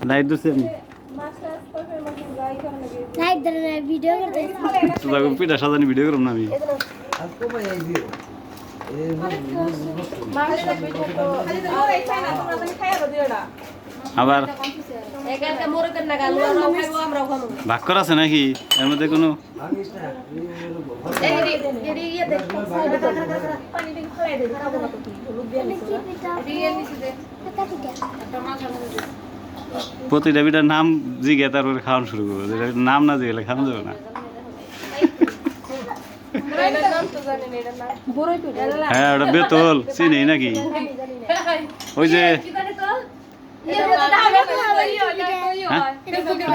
light দিছি আমি light ধরে ভিডিও করতে তো যাগো পিঠা সাজানি ভিডিও করব না আমি আবার ভাগ করা আছে নাকি এর মধ্যে কোনো প্রতিটা পিঠার নাম জিগে তারপরে খাওয়ানো শুরু করবো যেটা নাম না জিগেলে খাওয়ানো যাবে না হ্যাঁ ওটা বেতল চিনি নাকি ওই যে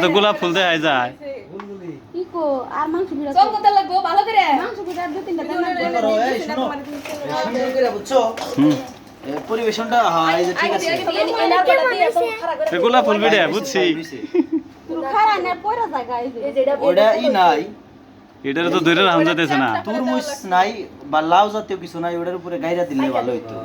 তো গোলাপ ফুল দেয় যায় পরিবেশনটা হয় যে ঠিক আছে গোলাপ ফুল বেড়ে বুঝছি ওটা ই নাই এটারে তো ধরে রাখা যাইতেছে না তরমুজ নাই বা লাউ জাতীয় কিছু নাই ওটার উপরে গাইরা দিলে ভালো হইতো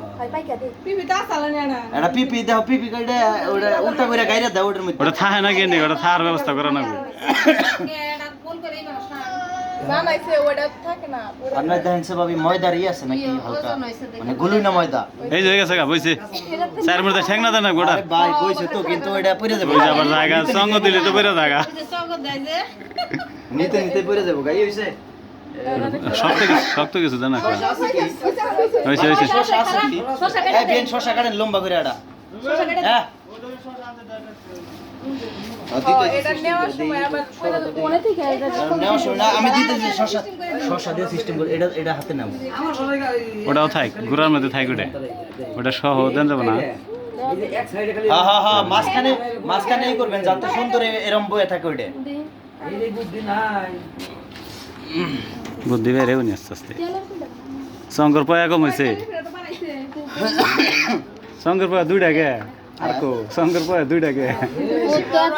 এটা পিপি দাও পিপি গাইডা ওটা উল্টা করে গাইরা দাও ওটার মধ্যে ওটা থাহে না কেন ওটা থার ব্যবস্থা করা না আপনার দেখেন সে ভাবি ময়দার ই আছে নাকি হালকা মানে গুলুই না ময়দা এই যে গেছে গা বইছে চার মধ্যে ঠেক না দেন না গোটা আরে ভাই কইছে তো কিন্তু ওটা পড়ে যাবে ওই যে আবার জায়গা সঙ্গ দিলে তো বেরো জায়গা নিতে নিতে পড়ে যাবো গাই হইছে শক্ত কিছু জানা হয়েছে হয়েছে এই বেন শশা কাটেন লম্বা করে আড়া হ্যাঁ আমি দিতেছি শশা দিয়ে সিস্টেম করে এটা হাতে নাও ওটাও থাক গুড়ার মধ্যে থাক ওটা সহ দেন যাবো না হ্যাঁ হ্যাঁ হ্যাঁ মাঝখানে ই করবেন যাতে সুন্দর এরম বয়ে থাকে ওইটা বুদ্ধি বেড়ে উনি আস্তে আস্তে শঙ্কর পয়া কম হয়েছে শঙ্কর পয়া 2টা গে আর কো শঙ্কর পয়া 2টা গে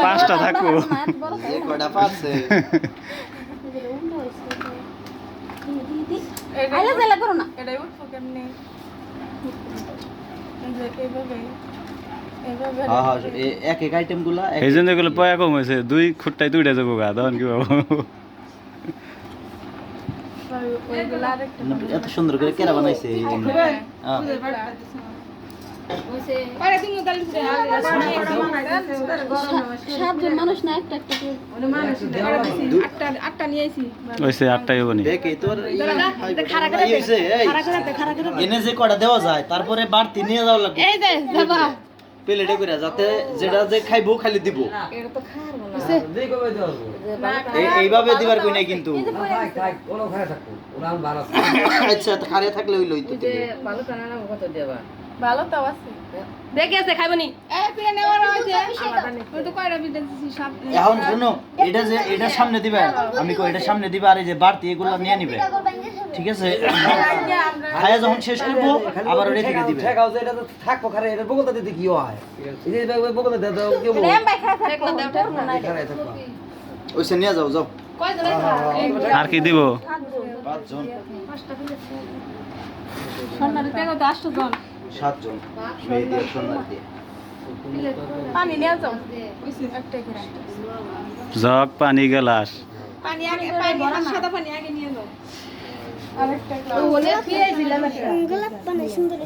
5টা থাকো কয়টা পাচ্ছে আইলা জালা করো না এটাই উঠবো কেমনে এইভাবে হ্যাঁ হ্যাঁ এক এক আইটেম গুলা এই জন্য এগুলো পয়া কম হয়েছে 2 খুঁটটায় 2টা যাবো গা তখন কি পাবো ওইগুলা আরেকটা এত সুন্দর করে কেরা বানাইছে এই জন্য হ্যাঁ সাতজন মানুষ না একটা একটা আটটা নিয়ে আইছি হয়েছে 8টাই হবো নি দেখে তোর এনে যে কটা দেওয়া যায় তারপরে বাড়তি নিয়ে যাওয়া লাগবে এই যে বাবা প্লেটে করে যাতে যেটা যে খাইবো খালি দিব এইভাবে দিবার কই নাই কিন্তু আচ্ছা খারে থাকলে হইলো হইতো ভালো তো আছে দেখে আছে খাইবনি এই পিড়া নেওয়ার আছে ওই তো কয়টা বিটা দিছি সব এখন শুনো এটা যে এটা সামনে দিবে আমি কই এটা সামনে দিবে আর এই যে বাড়তি এগুলো নিয়ে নিবে ঠিক আছে খায়া যখন শেষ করবো আবার ওটা থেকে দিবে ঠেকাও যে এটা তো থাকবো খারে এটা বগলটা দিতে কি হয় এই যে বগলটা দাও কি বলবো রেম ভাই খায় থাকো দেও না খারে থাকবো ওইসে নিয়ে যাও যাও কয় জন আছে আর কি দিব 5 জন সোনার তেগো তো 8 জন 7 জন মেয়ে দিয়ে সোনার দিয়ে পানি নিয়ে যাও একটা করে জগ পানি গ্লাস পানি আগে পানি সাদা পানি আগে নিয়ে যাও আরেকটা গ্লাস ওলে খেয়ে দিলাম একটা গোলাপ পানি সুন্দর